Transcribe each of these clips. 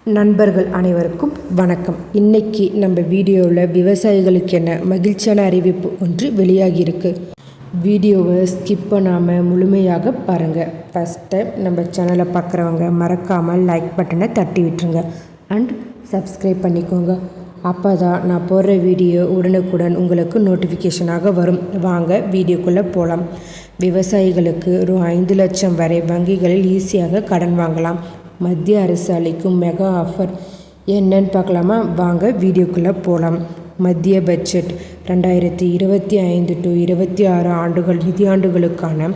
நண்பர்கள் அனைவருக்கும் வணக்கம். இன்னைக்கு நம்ம வீடியோவில் விவசாயிகளுக்கு என்ன மகிழ்ச்சியான அறிவிப்பு ஒன்று வெளியாகியிருக்கு. வீடியோவை ஸ்கிப் பண்ணாமல் முழுமையாக பாருங்கள். ஃபஸ்ட் டைம் நம்ம சேனலை பார்க்குறவங்க மறக்காமல் லைக் பட்டனை தட்டி விட்டுருங்க அண்ட் சப்ஸ்கிரைப் பண்ணிக்கோங்க. அப்போ தான் நான் போடுற வீடியோ உடனுக்குடன் உங்களுக்கு நோட்டிஃபிகேஷனாக வரும். வாங்க வீடியோக்குள்ளே போகலாம். விவசாயிகளுக்கு ரூ 5 லட்சம் வரை வங்கிகளில் ஈஸியாக கடன் வாங்கலாம். மத்திய அரசு அளிக்கும் மெகா ஆஃபர் என்னன்னு பார்க்கலாமா? வாங்க வீடியோக்குள்ளே போகலாம். மத்திய பட்ஜெட் 2025 to 26 நிதியாண்டுகளுக்கான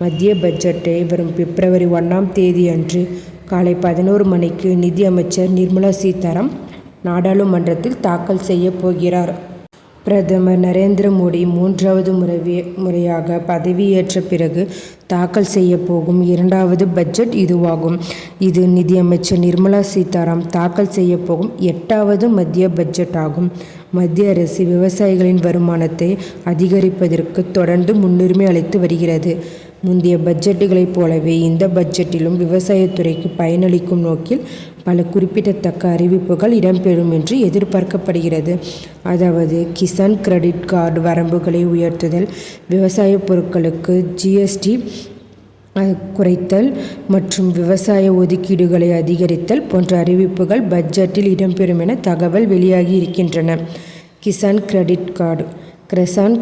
மத்திய பட்ஜெட்டை வரும் பிப்ரவரி 1 அன்று காலை 11 மணிக்கு நிதி அமைச்சர் நிர்மலா சீதாராமன் நாடாளுமன்றத்தில் தாக்கல் செய்ய போகிறார். பிரதமர் நரேந்திர மோடி 3வது முறையாக பதவியேற்ற பிறகு தாக்கல் செய்ய போகும் 2வது பட்ஜெட் இதுவாகும். இது நிதியமைச்சர் நிர்மலா சீதாராமன் தாக்கல் செய்ய போகும் 8வது மத்திய பட்ஜெட் ஆகும். மத்திய அரசு விவசாயிகளின் வருமானத்தை அதிகரிப்பதற்கு தொடர்ந்து முன்னுரிமை அளித்து வருகிறது. முந்தைய பட்ஜெட்டுகளைப் போலவே இந்த பட்ஜெட்டிலும் விவசாயத்துறைக்கு பயனளிக்கும் நோக்கில் பல குறிப்பிடத்தக்க அறிவிப்புகள் இடம்பெறும் என்று எதிர்பார்க்கப்படுகிறது. அதாவது கிசான் கிரெடிட் கார்டு வரம்புகளை உயர்த்துதல், விவசாய பொருட்களுக்கு ஜிஎஸ்டி குறைத்தல் மற்றும் விவசாய ஒதுக்கீடுகளை அதிகரித்தல் போன்ற அறிவிப்புகள் பட்ஜெட்டில் இடம்பெறும் என தகவல் வெளியாகி இருக்கின்றன. கிசான்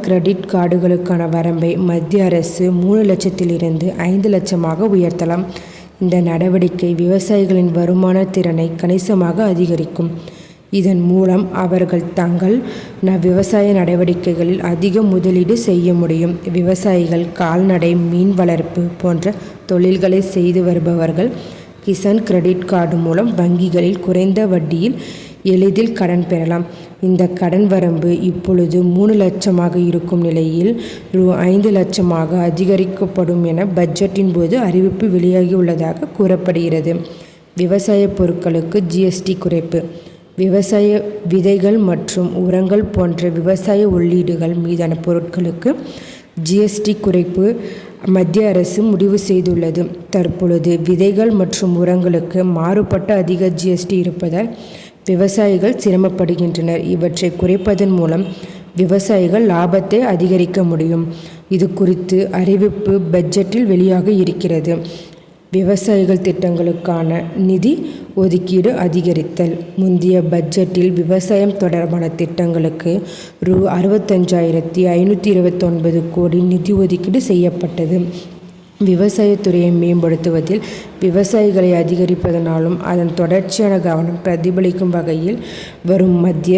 கிரெடிட் கார்டுகளுக்கான வரம்பை மத்திய அரசு 3 லட்சத்திலிருந்து 5 லட்சமாக உயர்த்தலாம். இந்த நடவடிக்கை விவசாயிகளின் வருமான திறனை கணிசமாக அதிகரிக்கும். இதன் மூலம் அவர்கள் தங்கள் விவசாய நடவடிக்கைகளில் அதிக முதலீடு செய்ய முடியும். விவசாயிகள், கால்நடை, மீன் வளர்ப்பு போன்ற தொழில்களை செய்து வருபவர்கள் கிசான் கிரெடிட் கார்டு மூலம் வங்கிகளில் குறைந்த வட்டியில் எளிதில் கடன் பெறலாம். இந்த கடன் வரம்பு இப்பொழுது 3 லட்சமாக இருக்கும் நிலையில் ரூ 5 லட்சமாக அதிகரிக்கப்படும் என பட்ஜெட்டின் போது அறிவிப்பு வெளியாகியுள்ளதாக கூறப்படுகிறது. விவசாய பொருட்களுக்கு ஜிஎஸ்டி குறைப்பு. விவசாய விதைகள் மற்றும் உரங்கள் போன்ற விவசாய உள்ளீடுகள் மீதான பொருட்களுக்கு ஜிஎஸ்டி குறைப்பு மத்திய அரசு முடிவு செய்துள்ளது. தற்பொழுது விதைகள் மற்றும் உரங்களுக்கு மாறுபட்ட அதிக ஜிஎஸ்டி இருப்பதால் விவசாயிகள் சிரமப்படுகின்றனர். இவற்றை குறைப்பதன் மூலம் விவசாயிகள் லாபத்தை அதிகரிக்க முடியும். இது குறித்து அறிவிப்பு பட்ஜெட்டில் வெளியாக இருக்கிறது. விவசாயிகள் திட்டங்களுக்கான நிதி ஒதுக்கீடு அதிகரித்தல். முந்தைய பட்ஜெட்டில் விவசாயம் தொடர்பான திட்டங்களுக்கு ரூ 65,529 கோடி நிதி ஒதுக்கீடு செய்யப்பட்டது. விவசாயத்துறையை மேம்படுத்துவதில் விவசாயிகளை அதிகரிப்பதனாலும் அதன் தொடர்ச்சியான கவனம் பிரதிபலிக்கும் வகையில் வரும் மத்திய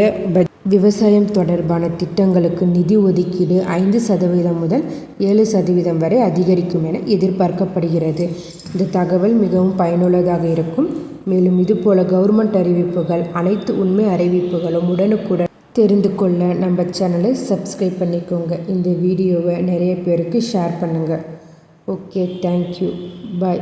விவசாயம் தொடர்பான திட்டங்களுக்கு நிதி ஒதுக்கீடு 5% முதல் 7% வரை அதிகரிக்கும் என எதிர்பார்க்கப்படுகிறது. இந்த தகவல் மிகவும் பயனுள்ளதாக இருக்கும். மேலும் இதுபோல கவர்மெண்ட் அறிவிப்புகள், அனைத்து உண்மை அறிவிப்புகளும் உடனுக்குடன் தெரிந்து கொள்ள நம்ம சேனலை சப்ஸ்கிரைப் பண்ணிக்கோங்க. இந்த வீடியோவை நிறைய பேருக்கு ஷேர் பண்ணுங்கள். ஓகே, தேங்க்யூ, பாய்.